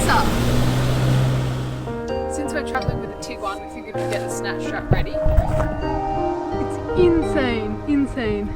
Fraser! Since we're travelling with a Tiguan, we figured we'd get the snatch strap ready. It's insane, insane.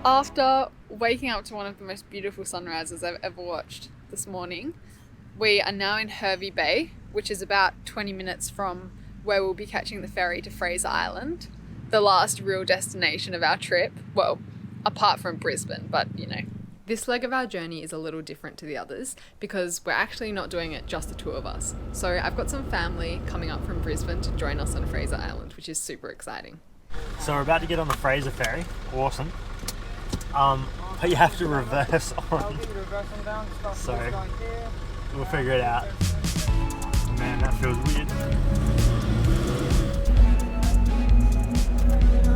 After waking up to one of the most beautiful sunrises I've ever watched this morning, we are now in Hervey Bay, which is about 20 minutes from where we'll be catching the ferry to Fraser Island, the last real destination of our trip. Well, apart from Brisbane, but you know. This leg of our journey is a little different to the others because we're actually not doing it just the two of us. So I've got some family coming up from Brisbane to join us on Fraser Island, which is super exciting. So we're about to get on the Fraser ferry. Awesome. But you have to reverse on. So we'll figure it out. Man, that feels weird.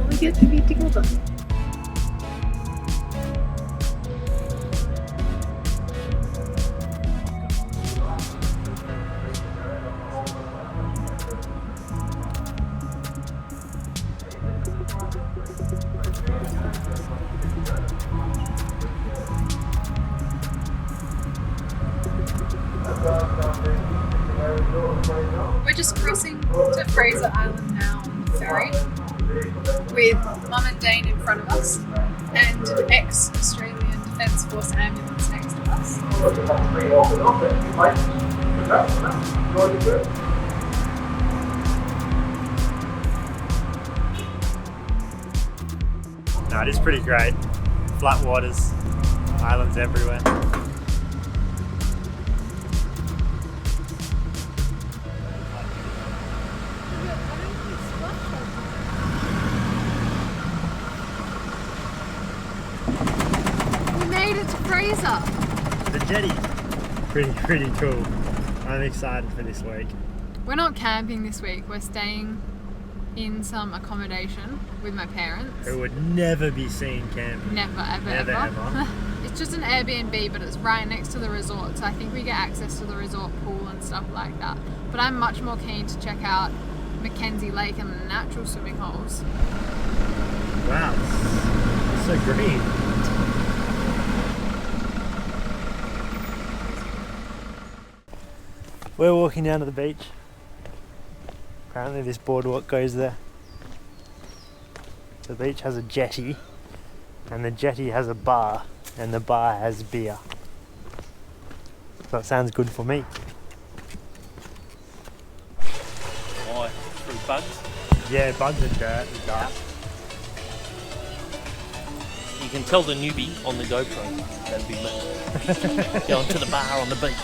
We get to be together. We're just crossing to Fraser Island now on the ferry with Mum and Dane in front of us and an ex-Australian Defence Force ambulance next to us. No, it is pretty great. Flat waters, islands everywhere. Fraser. The jetty. Pretty cool. I'm excited for this week. We're not camping this week. We're staying in some accommodation with my parents. Who would never be seen camping. Never, ever. It's just an Airbnb, but it's right next to the resort, so I think we get access to the resort pool and stuff like that. But I'm much more keen to check out McKenzie Lake and the natural swimming holes. Wow, it's so green. We're walking down to the beach. Apparently this boardwalk goes there. The beach has a jetty, and the jetty has a bar, and the bar has beer. That sounds good for me. Why? Through bugs? Yeah, bugs and dirt and dust. You can tell the newbie on the GoPro. That'd be me. Going to the bar on the beach.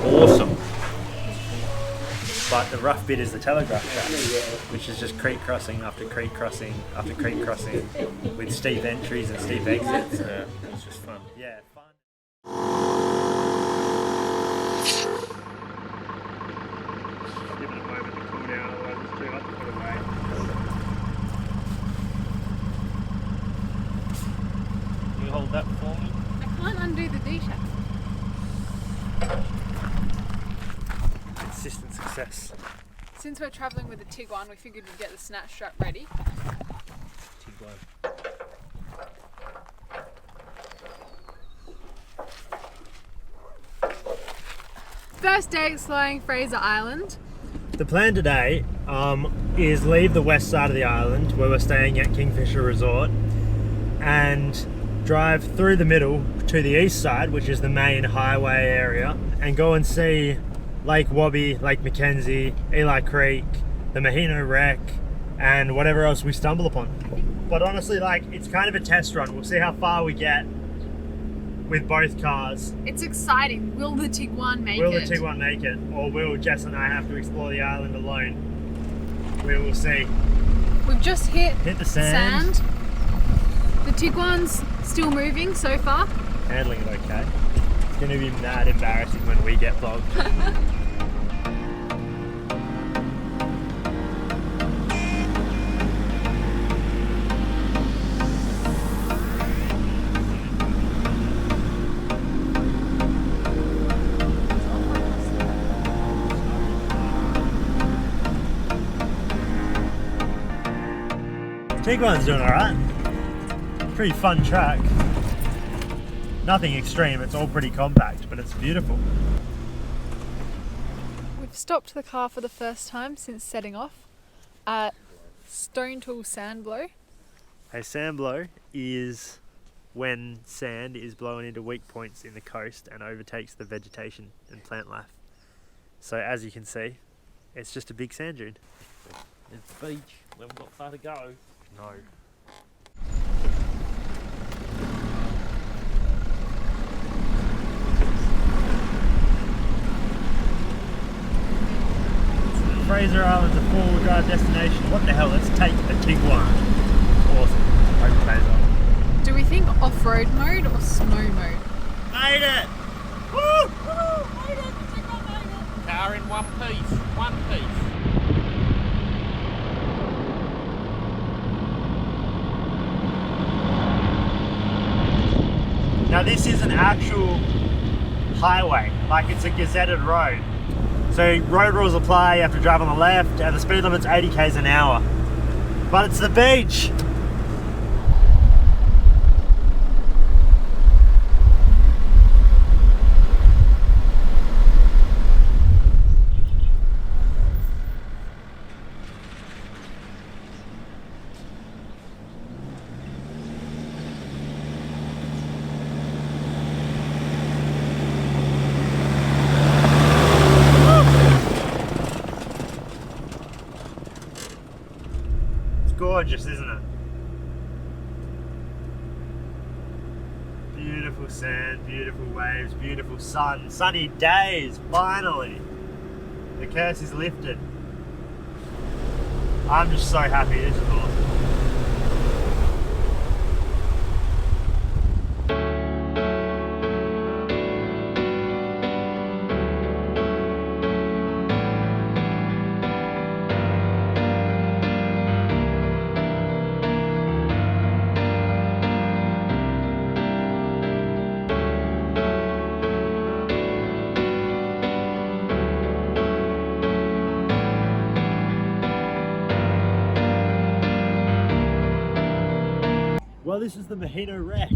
Awesome. But the rough bit is the telegraph track, which is just creek crossing after creek crossing after creek crossing with steep entries and steep exits. Yeah, it's just fun. Yeah, fun. Give it a moment to cool down, otherwise it's too hot to put away. Can you hold that for me? I can't undo the D-shaft. Consistent success. Since we're travelling with a Tiguan, we figured we'd get the snatch strap ready. Tiguan. First day exploring Fraser Island. The plan today is leave the west side of the island where we're staying at Kingfisher Resort and drive through the middle to the east side, which is the main highway area, and go and see Lake Wobby, Lake McKenzie, Eli Creek, the Maheno Wreck, and whatever else we stumble upon. But honestly, like, it's kind of a test run. We'll see how far we get with both cars. It's exciting. Will the Tiguan make it? Will the Tiguan make it? Or will Jess and I have to explore the island alone? We will see. We've just hit the sand. The Tiguan's still moving so far. Handling it okay. It's going to be mad embarrassing when we get vlogged. Tiguan's doing alright. Pretty fun track. Nothing extreme, it's all pretty compact, but it's beautiful. We've stopped the car for the first time since setting off at Stone Tool Sand Blow. A sand blow is when sand is blown into weak points in the coast and overtakes the vegetation and plant life. So as you can see, it's just a big sand dune. It's the beach. We haven't got far to go. No. Fraser Island's a four-wheel drive destination. What the hell? Let's take the Tiguan. Awesome. Open pays off. Do we think off-road mode or snow mode? Made it! Woo! Made it! The Tiguan made it! Car in one piece. One piece. Now this is an actual highway, like it's a gazetted road. So road rules apply, you have to drive on the left, and the speed limit's 80 k's an hour. But it's the beach! Gorgeous, isn't it? Beautiful sand, beautiful waves, beautiful sun, sunny days, finally. The curse is lifted. I'm just so happy, this is awesome. Well, this is the Maheno Wreck.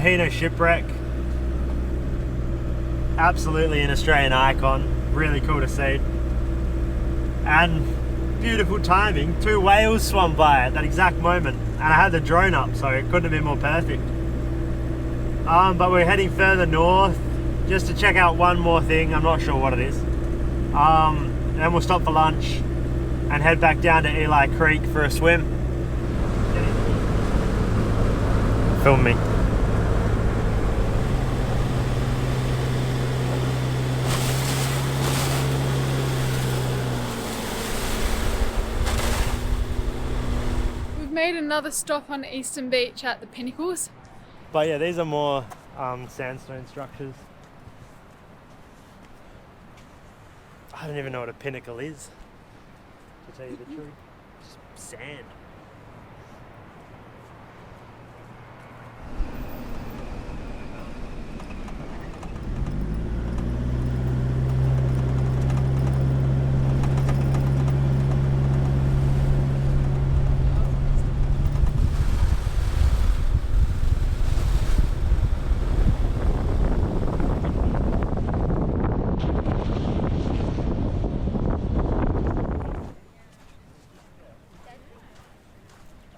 Maheno shipwreck. Absolutely an Australian icon. Really cool to see. And beautiful timing. 2 whales swam by at that exact moment. And I had the drone up, so it couldn't have been more perfect. But we're heading further north just to check out one more thing. I'm not sure what it is. Then we'll stop for lunch and head back down to Eli Creek for a swim. Film me. We've made another stop on Eastern Beach at the Pinnacles. But yeah, these are more sandstone structures. I don't even know what a pinnacle is, to tell you the truth. Just sand.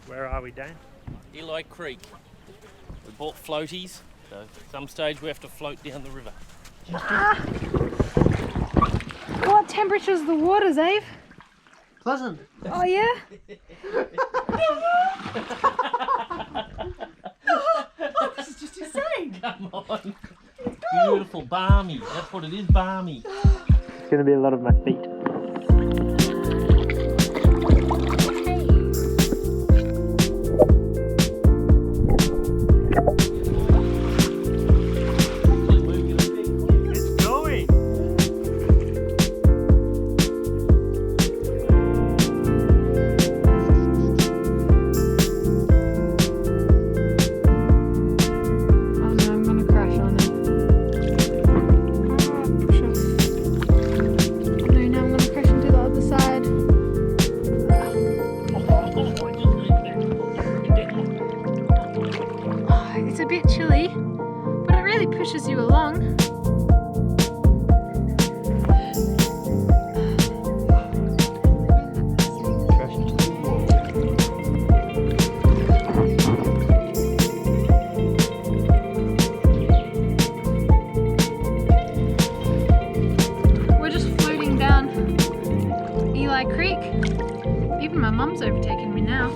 Where are we, Dan? Eli Creek. We bought floaties, so at some stage we have to float down the river. What temperature's the water, Zave? Pleasant. Oh yeah? This is just insane! Come on! Beautiful, balmy. That's what it is, balmy. It's going to be a lot of my feet. Pushes you along. We're just floating down Eli Creek. Even my mum's overtaken me now.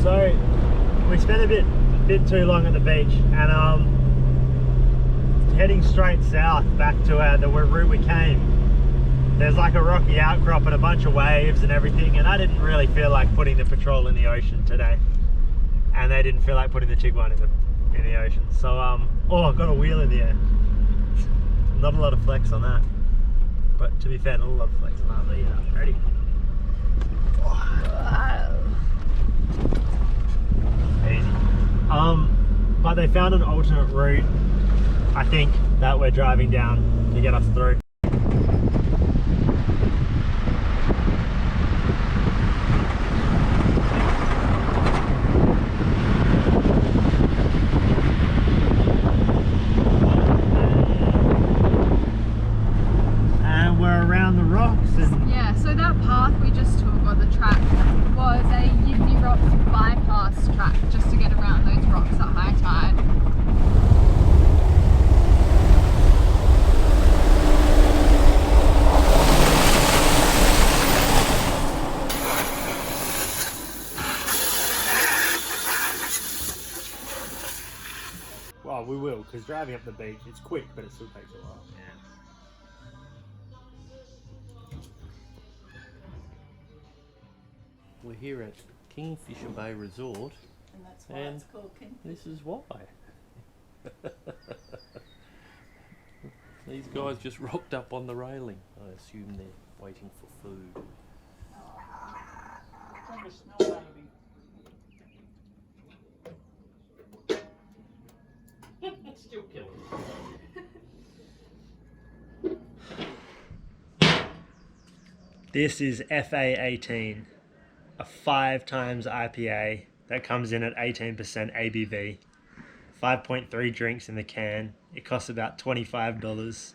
So we spent a bit too long at the beach, and heading straight south back to the route we came. There's like a rocky outcrop and a bunch of waves and everything, and I didn't really feel like putting the patrol in the ocean today, and they didn't feel like putting the Tiguan in the ocean. So oh, I've got a wheel in the air. Not a lot of flex on that, but to be fair, not a lot of flex on that. But yeah, ready. Easy. But they found an alternate route, I think, that we're driving down to get us through. And we're around the rocks and rock bypass track just to get around those rocks at high tide. Well, we will, because driving up the beach, it's quick, but it still takes a while. We're here at Kingfisher Bay Resort, And that's why it's called Kingfisher. this is why. These guys just rocked up on the railing. I assume they're waiting for food. Trying to smell that It's still killing. This is FA18, a 5 times IPA that comes in at 18% ABV. 5.3 drinks in the can. It costs about $25.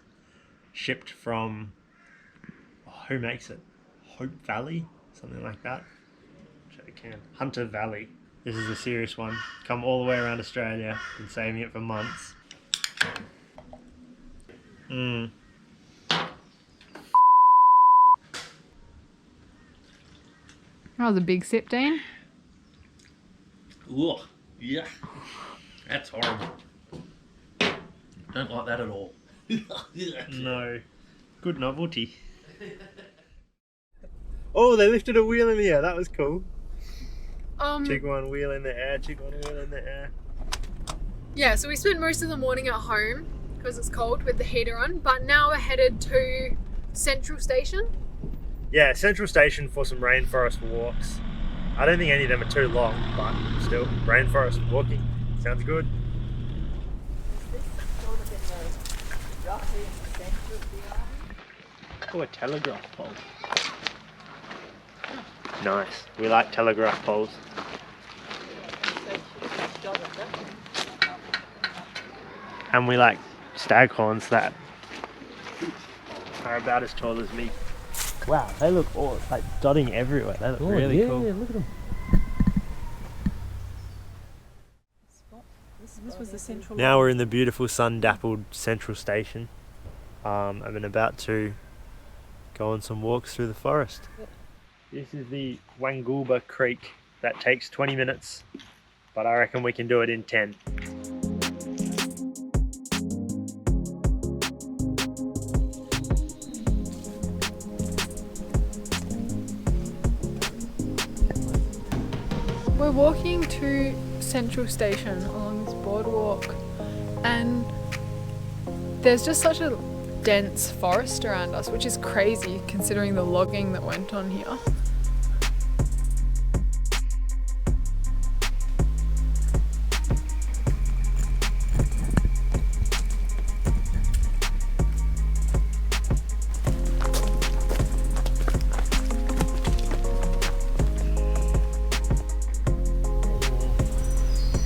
Shipped from, who makes it? Hope Valley? Something like that. Check the can. Hunter Valley. This is a serious one. Come all the way around Australia. Been saving it for months. That was a big sip, Dean. Ugh, yeah. That's horrible. Don't like that at all. No. Good novelty. Oh, they lifted a wheel in the air. That was cool. Tiguan wheel in the air, Tiguan wheel in the air. Yeah, so we spent most of the morning at home because it's cold with the heater on, but now we're headed to Central Station. Yeah, Central Station for some rainforest walks. I don't think any of them are too long, but still, rainforest walking sounds good. Is this sort of in the roughly in the centre of the island? Oh, a telegraph pole. Nice. We like telegraph poles. So you should have just shot at them. And we like staghorns that are about as tall as me. Wow, they look all like dotting everywhere. They look really cool. Yeah, look at them. This was the central. Now we're in the beautiful sun-dappled Central Station. I've been about to go on some walks through the forest. This is the Wangulba Creek. That takes 20 minutes, but I reckon we can do it in 10. We're walking to Central Station along this boardwalk, and there's just such a dense forest around us, which is crazy considering the logging that went on here.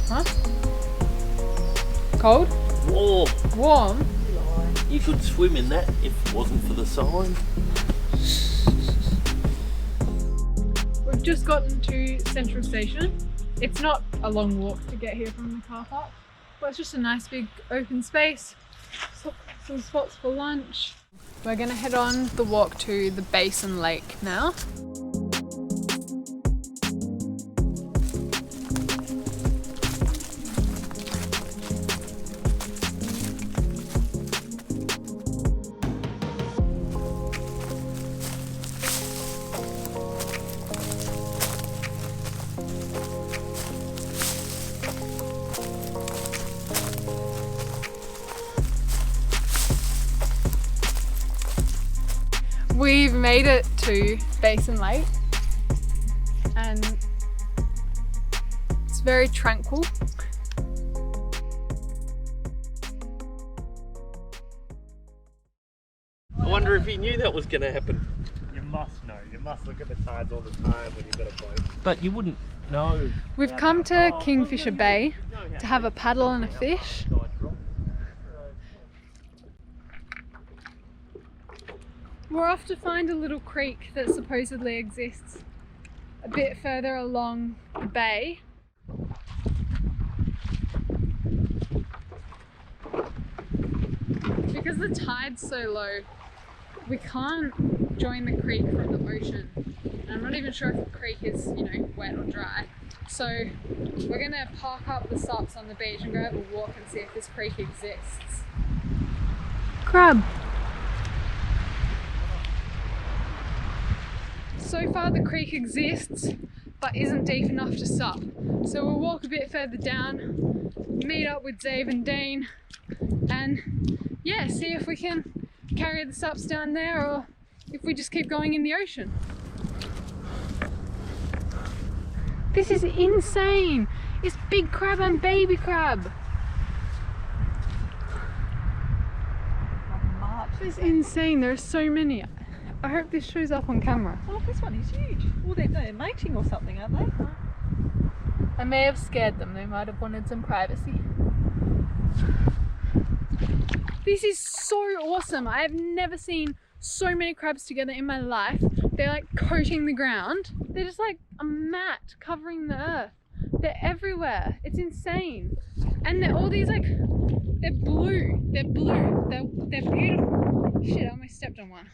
Huh? Cold? Whoa, Warm? you could swim in that if it wasn't for the sign. We've just gotten to Central Station. It's not a long walk to get here from the car park, but it's just a nice big open space. Some spots for lunch. We're gonna head on the walk to the Basin Lake now. We've made it to Basin Lake and it's very tranquil. I wonder if he knew that was going to happen. You must know. You must look at the tides all the time when you've got a boat. But you wouldn't know. We've come to Kingfisher Bay to have a paddle and a fish. We're off to find a little creek that supposedly exists a bit further along the bay. Because the tide's so low, we can't join the creek from the ocean. And I'm not even sure if the creek is, you know, wet or dry. So we're gonna park up the sups on the beach and go have a walk and see if this creek exists. Crab! So far the creek exists, but isn't deep enough to sup. So we'll walk a bit further down, meet up with Dave and Dean, and yeah, see if we can carry the sups down there or if we just keep going in the ocean. This is insane! It's big crab and baby crab! It's insane, there are so many. I hope this shows up on camera. Oh, this one is huge. Well, they're mating or something, aren't they? I may have scared them, they might have wanted some privacy. This is so awesome! I have never seen so many crabs together in my life. They're like coating the ground. They're just like a mat covering the earth. They're everywhere. It's insane. And they're all these like, they're blue. They're blue. They're beautiful. Shit, I almost stepped on one.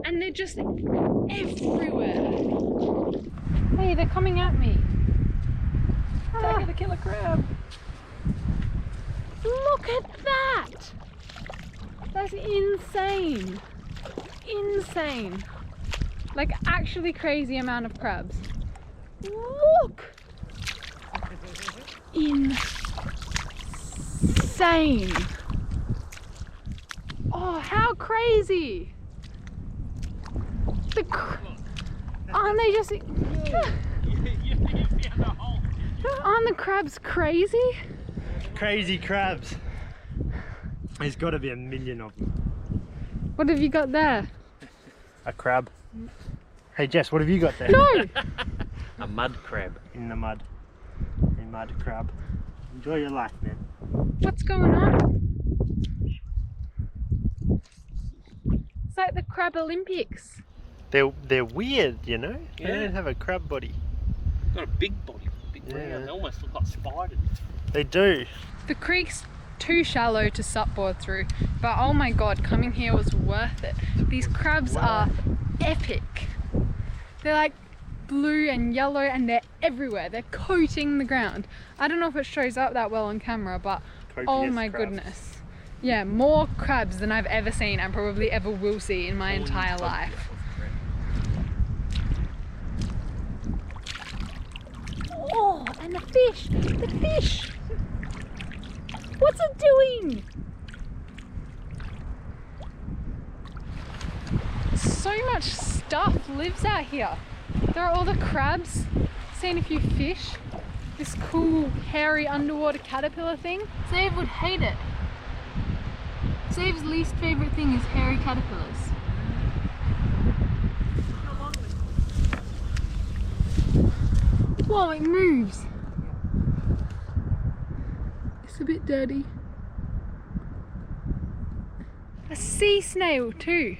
And they're just everywhere. Hey, they're coming at me. Taking the killer crab. Look at that! That's insane. Insane. Like actually crazy amount of crabs. Look! Insane. Oh, how crazy! Aren't they just... Aren't the crabs crazy? Crazy crabs. There's got to be a million of them. What have you got there? A crab. Hey Jess, what have you got there? No! A mud crab. In the mud. A mud crab. Enjoy your life, man. What's going on? It's like the Crab Olympics. They're weird, you know? They Yeah. don't have a crab body. Got a big body, big round. Yeah. They almost look like spiders. They do. The creek's too shallow to supboard through, but oh my god, coming here was worth it. These crabs are epic. They're like blue and yellow and they're everywhere. They're coating the ground. I don't know if it shows up that well on camera, but oh my goodness. Yeah, more crabs than I've ever seen and probably ever will see in my entire life. Oh, and the fish! The fish! What's it doing? So much stuff lives out here. There are all the crabs, seen a few fish, this cool hairy underwater caterpillar thing. Zave would hate it. Zave's least favourite thing is hairy caterpillars. Whoa, it moves! It's a bit dirty. A sea snail too.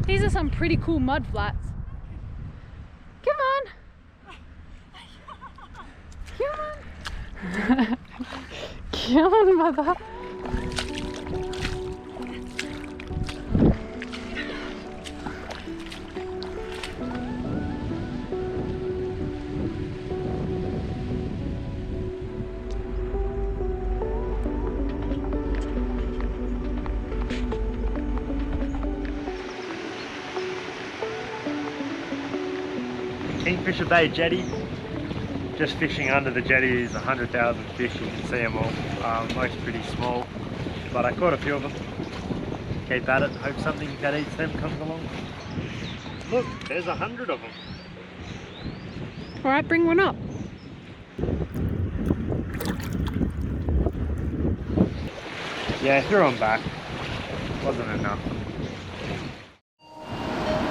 These are some pretty cool mud flats. Come on! Come on! Come on, mother! Kingfisher Bay jetty. Just fishing under the jetty is 100,000 fish. You can see them all. Most pretty small, but I caught a few of them. Keep at it. Hope something that eats them comes along. Look, there's 100 of them. All right, bring one up. Yeah, threw them back. Wasn't enough.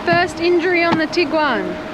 First injury on the Tiguan.